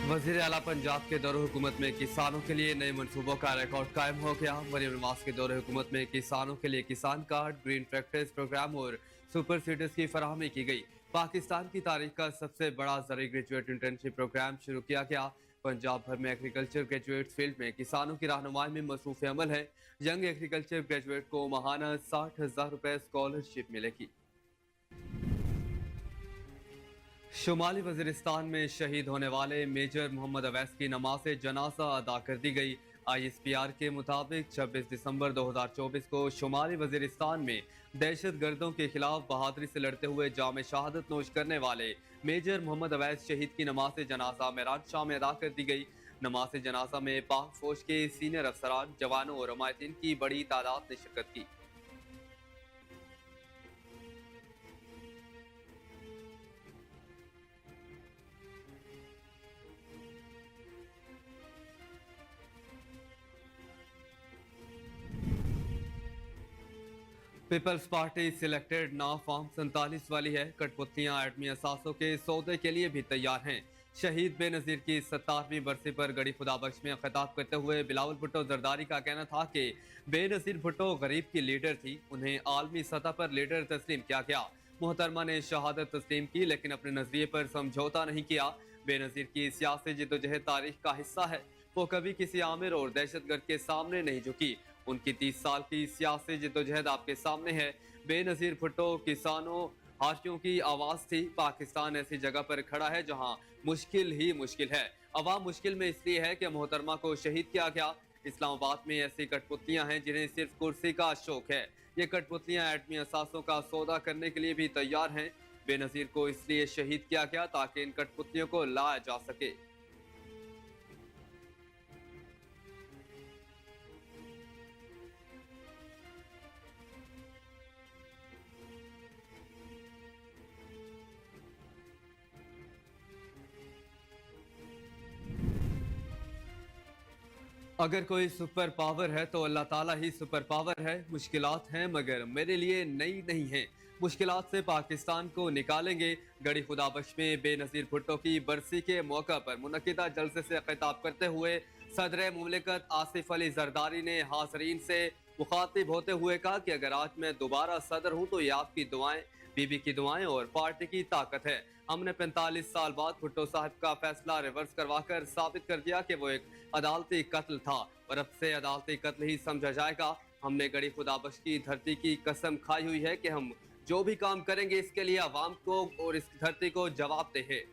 वजीर आला पंजाब के दौरे हुकूमत में किसानों के लिए नए मनसूबों का रिकॉर्ड कायम हो गया। मरियम नवाज के दौरे हुकूमत में किसानों के लिए किसान कार्ड, ग्रीन प्रैक्टिस प्रोग्राम और सुपर सीडर्स की फराहमी की गई। पाकिस्तान की तारीख का सबसे बड़ा जरी ग्रेजुएट इंटर्नशिप प्रोग्राम शुरू किया गया। पंजाब भर में एग्रीकल्चर ग्रेजुएट फील्ड में किसानों की रहनुमाई में मसरूफ अमल है। यंग एग्रीकल्चर ग्रेजुएट को माहाना 60,000 रुपए स्कॉलरशिप मिलेगी। शुमाली वजीरिस्तान में शहीद होने वाले मेजर मोहम्मद अवैस की नमाज जनाजा अदा कर दी गई। ISPR के मुताबिक 26 दिसंबर 2024 को शुमाली वजीरिस्तान में दहशत गर्दों के खिलाफ बहादुरी से लड़ते हुए जाम शहादत नोश करने वाले मेजर मोहम्मद अवैस शहीद की नमाज जनाजा मेराज शाह में अदा कर दी गई। नमाज जनाजा में पाक फौज के सीनियर अफसरान, जवानों और हमायतीन की बड़ी तादाद ने शिरकत की। पीपल्स पार्टी सिलेक्टेड नाव फॉर्म 47 वाली है। कठपुतलियां एटमी असासों के सौदे के लिए भी तैयार हैं। शहीद बेनजीर की 57वीं बरसी पर गड़ी खुदाबख्श में खिताब करते हुए बिलावल भुट्टो जरदारी का कहना था कि बेनजीर भुट्टो गरीब की लीडर थी, उन्हें आलमी सतह पर लीडर तस्लीम किया गया। मोहतरमा ने शहादत तस्लीम की लेकिन अपने नजरिए पर समझौता नहीं किया। बेनजीर की सियासी जिदोजहद तारीख का हिस्सा है। वो कभी किसी आमिर और दहशतगर्द के सामने नहीं झुकी। उनकी 30 साल की सियासी जिद्दोजहद आपके सामने है। बेनजीर भुट्टो किसानों, हाशियों की आवाज थी। पाकिस्तान ऐसी जगह पर खड़ा है जहां मुश्किल ही मुश्किल है। अवाम मुश्किल में इसलिए है कि मोहतरमा को शहीद किया गया। इस्लामाबाद में ऐसी कठपुतलियां हैं जिन्हें सिर्फ कुर्सी का शौक है। ये कठपुतलियां एटमी असासों का सौदा करने के लिए भी तैयार हैं। बेनजीर को इसलिए शहीद किया गया ताकि इन कठपुतलियों को लाया जा सके। अगर कोई सुपर पावर है तो अल्लाह ताला ही सुपर पावर है। मुश्किलात हैं मगर मेरे लिए नई नहीं है। मुश्किलात से पाकिस्तान को निकालेंगे। गड़ी खुदाबश में बेनजीर भुट्टो की बरसी के मौका पर मुनकिदा जलसे से खिताब करते हुए सदर मुमलिकत आसिफ अली जरदारी ने हाजरीन से मुखातिब होते हुए कहा कि अगर आज मैं दोबारा सदर हूँ तो ये आपकी दुआएं, बीबी की दुआएं और पार्टी की ताकत है। हमने 45 साल बाद भुट्टो साहब का फैसला रिवर्स करवाकर साबित कर दिया कि वो एक अदालती कत्ल था और अब से अदालती कत्ल ही समझा जाएगा। हमने गड़ी खुदाबख्श की धरती की कसम खाई हुई है कि हम जो भी काम करेंगे इसके लिए आवाम को और इस धरती को जवाब दे।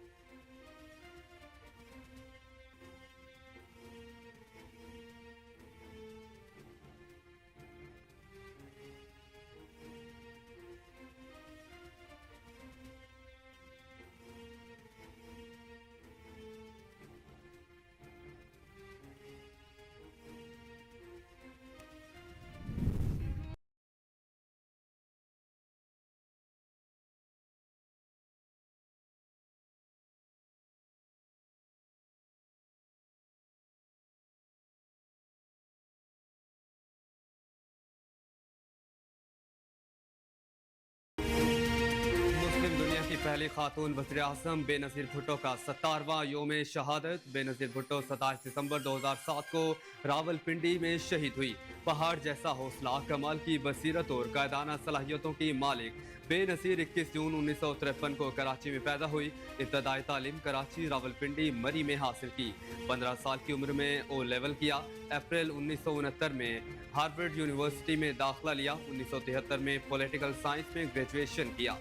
मुस्लिम दुनिया की पहली खातून वज़ीर आज़म बेनज़ीर भुट्टो का 17वां योम शहादत। बेनज़ीर भुट्टो 27 दिसंबर 2007 को रावलपिंडी में शहीद हुई। पहाड़ जैसा हौसला, कमाल की बसीरत और कायदाना सलाहियतों की मालिक बेनज़ीर 21 जून 1953 को कराची में पैदा हुई। इब्तदाई तालीम कराची, रावलपिंडी, मरी में हासिल की। 15 साल की उम्र में ओ लेवल किया। अप्रैल 1969 में हार्वर्ड यूनिवर्सिटी में दाखिला लिया। 1973 में पॉलिटिकल साइंस में ग्रेजुएशन किया।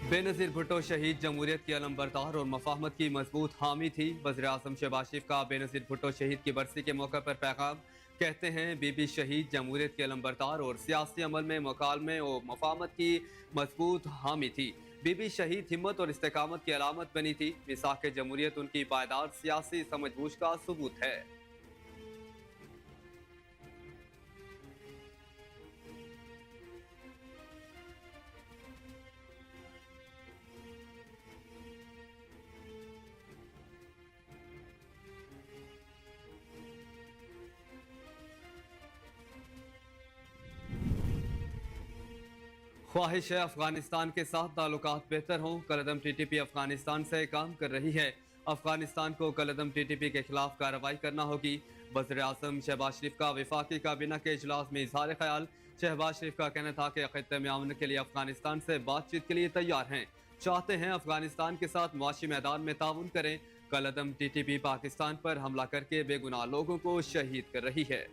बेनज़ीर भुट्टो शहीद जमहूरियत की अलमबरदार और मफाहमत की मजबूत हामी थी। वज़ीर आज़म शहबाज शरीफ का बेनज़ीर भुट्टो शहीद की बरसी के मौके पर पैगाम। कहते हैं बीबी शहीद जमहूरियत की अलमबरदार और सियासी अमल में मुकालमे और मफाहमत की मजबूत हामी थी। बीबी शहीद हिम्मत और इस्तेकामत की अलामत बनी थी। मिसाक जमहूरियत उनकी पायदार सियासी समझबूझ का सबूत है। ख्वाहिश है अफगानिस्तान के साथ ताल्लुकात बेहतर हों। कलअदम टीटीपी अफगानिस्तान से काम कर रही है। अफगानिस्तान को कलअदम टीटीपी के खिलाफ कार्रवाई करना होगी। वज़ीर आज़म शहबाज शरीफ का वफाकी काबीना के इजलास में इजहार ख्याल। शहबाज शरीफ का कहना था कि खित्ते में अमन के लिए अफगानिस्तान से बातचीत के लिए तैयार हैं, चाहते हैं अफगानिस्तान के साथ मुआशी मैदान में ताउन करें। कलअदम टीटीपी पाकिस्तान पर हमला करके बेगुनाह लोगों को शहीद कर रही है।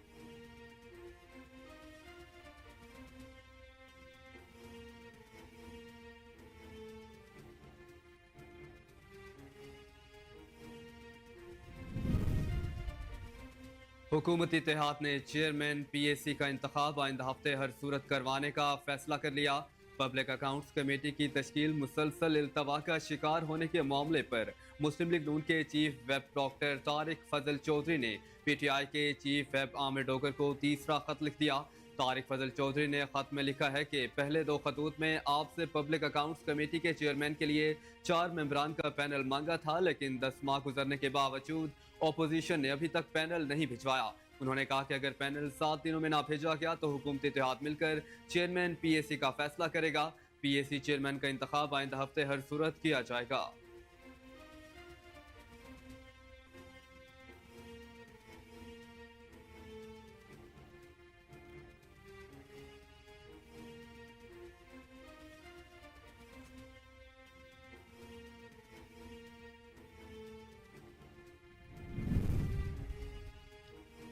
हुकूमती इत्तेहाद ने चेयरमैन पीएसी का इंतखाब आइंदा हफ्ते हर सूरत करवाने का फैसला कर लिया। पब्लिक अकाउंट्स कमेटी की तश्कील मुसलसल इल्तवा का शिकार होने के मामले पर मुस्लिम लीग नून के चीफ वेब डॉक्टर तारिक फजल चौधरी ने पीटीआई के चीफ वेब आमिर डोगर को तीसरा खत लिख दिया। तारिक फजल चौधरी ने खत में लिखा है कि पहले दो खतूत में आपसे पब्लिक अकाउंट्स कमेटी के चेयरमैन के लिए 4 मेंबरान का पैनल मांगा था, लेकिन 10 माह गुजरने के बावजूद ऑपोजिशन ने अभी तक पैनल नहीं भिजवाया। उन्होंने कहा कि अगर पैनल 7 दिनों में ना भेजा गया तो हुकूमती इत्तेहाद मिलकर चेयरमैन पीएसी का फैसला करेगा। पीएसी चेयरमैन का इंतखाब आइंदा हफ्ते हर सूरत किया जाएगा।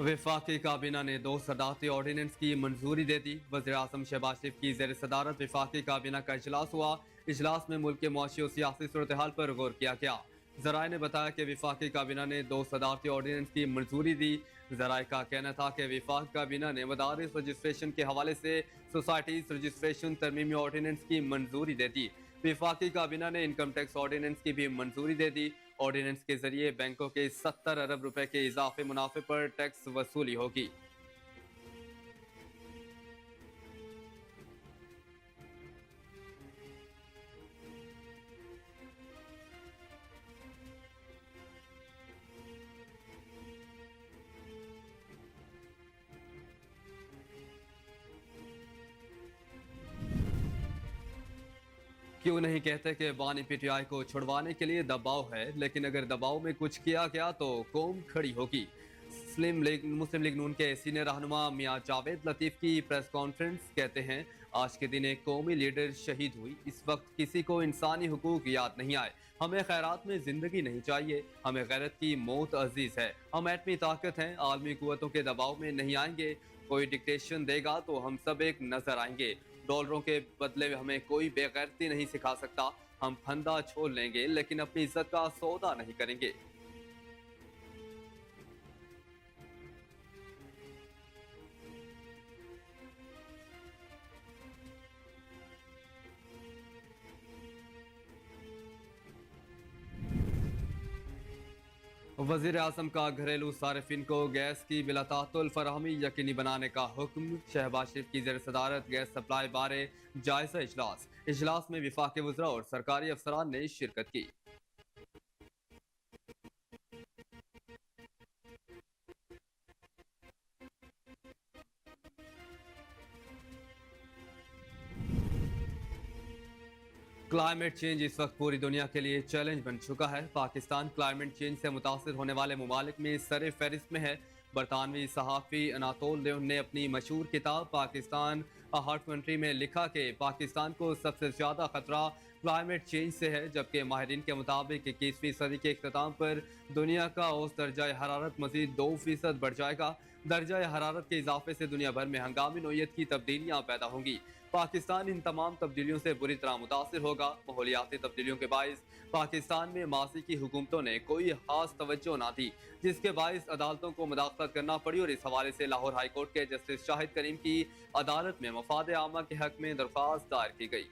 वफाकी काबीना ने 2 सदारती ऑर्डीनेंस की मंजूरी दे दी। वज़ीर आज़म शहबाज शरीफ की ज़ेर सदारत वफाकी काबीना का इजलास हुआ। इजलास में मुल्क के मुआशी और सियासी सूरत हाल पर गौर किया गया। जराए ने बताया कि वफाकी काबीना ने 2 सदारती ऑर्डीनेंस की मंजूरी दी। जराए का कहना था कि वफाक काबीना ने मदारिस रजिस्ट्रेशन के हवाले से सोसाइटीज रजिस्ट्रेशन तरमीमी ऑर्डीनेंस की मंजूरी दे दी। वफाकी काबीना ने इनकम टैक्स ऑर्डीनेंस की भी मंजूरी दे दी। ऑर्डिनेंस के जरिए बैंकों के 70 अरब रुपए के इजाफे मुनाफे पर टैक्स वसूली होगी। क्यों नहीं कहते कि बानी पीटीआई को छुड़वाने के लिए दबाव है, लेकिन अगर दबाव में कुछ किया गया तो कौम खड़ी होगी। मुस्लिम लीग नून के सीनियर रहनुमा मियां जावेद लतीफ की प्रेस कॉन्फ्रेंस कहते हैं, आज के दिन एक कौमी लीडर शहीद हुई। इस वक्त किसी को इंसानी हुकूक याद नहीं आए। हमें खैरात में जिंदगी नहीं चाहिए, हमें गैरत की मौत अजीज है। हम एटमी ताकत हैं, आलमी कुव्वतों के दबाव में नहीं आएंगे। कोई डिक्टेशन देगा तो हम सब एक नजर आएंगे। डॉलरों के बदले में हमें कोई बेगैरती नहीं सिखा सकता। हम फंदा छोड़ लेंगे लेकिन अपनी इज्जत का सौदा नहीं करेंगे। वजीर आजम का घरेलू सार्फिन को गैस की बिलातातुल फराहमी यकीनी बनाने का हुक्म। शहबाज शरीफ की जेर सदारत गैस सप्लाई बारे जायजा इजलास। इजलास में विफाक वज़रा और सरकारी अफसरान ने शिरकत की। क्लाइमेट चेंज इस वक्त पूरी दुनिया के लिए चैलेंज बन चुका है। पाकिस्तान क्लाइमेट चेंज से मुतासर होने वाले ममालिक में सर फहरिस्त में है। बरतानवी सहाफ़ी अनातोल लेवन ने अपनी मशहूर किताब पाकिस्तान अ हॉट कंट्री में लिखा कि पाकिस्तान को सबसे ज़्यादा खतरा क्लाइमेट चेंज से है, जबकि माहिरीन के मुताबिक 21वीं सदी के अख्ताम पर दुनिया का औसत दर्जा हरारत मजीद 2% बढ़ जाएगा। दर्जा हरारत के इजाफे से दुनिया भर में हंगामी नोयत की तब्दीलियाँ पैदा होंगी। पाकिस्तान इन तमाम तब्दीलियों से बुरी तरह मुतासिर होगा। माहौलियाती तब्दीलियों के बायस पाकिस्तान में माजी की हुकूमतों ने कोई खास तवज्जो ना दी, जिसके बायस अदालतों को मुदाखलत करना पड़ी और इस हवाले से लाहौर हाई कोर्ट के जस्टिस शाहिद करीम की अदालत में मफाद आमा के हक में दरख्वास्त दायर की गई।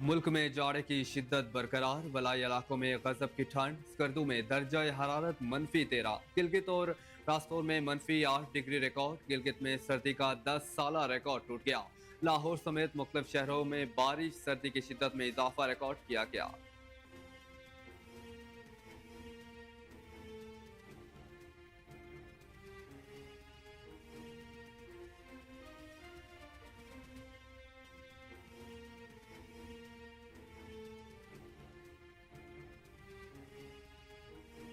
मुल्क में जाड़े की शिद्दत बरकरार। वलाई इलाकों में गजब की ठंड। स्कर्दू में दर्जा हरारत -13, गिलगित और रास्तौर में -8 डिग्री रिकॉर्ड, गिलगित में सर्दी का 10 साला रिकॉर्ड टूट गया। लाहौर समेत मुख्तलिफ शहरों में बारिश सर्दी की शिद्दत में इजाफा रिकॉर्ड किया गया।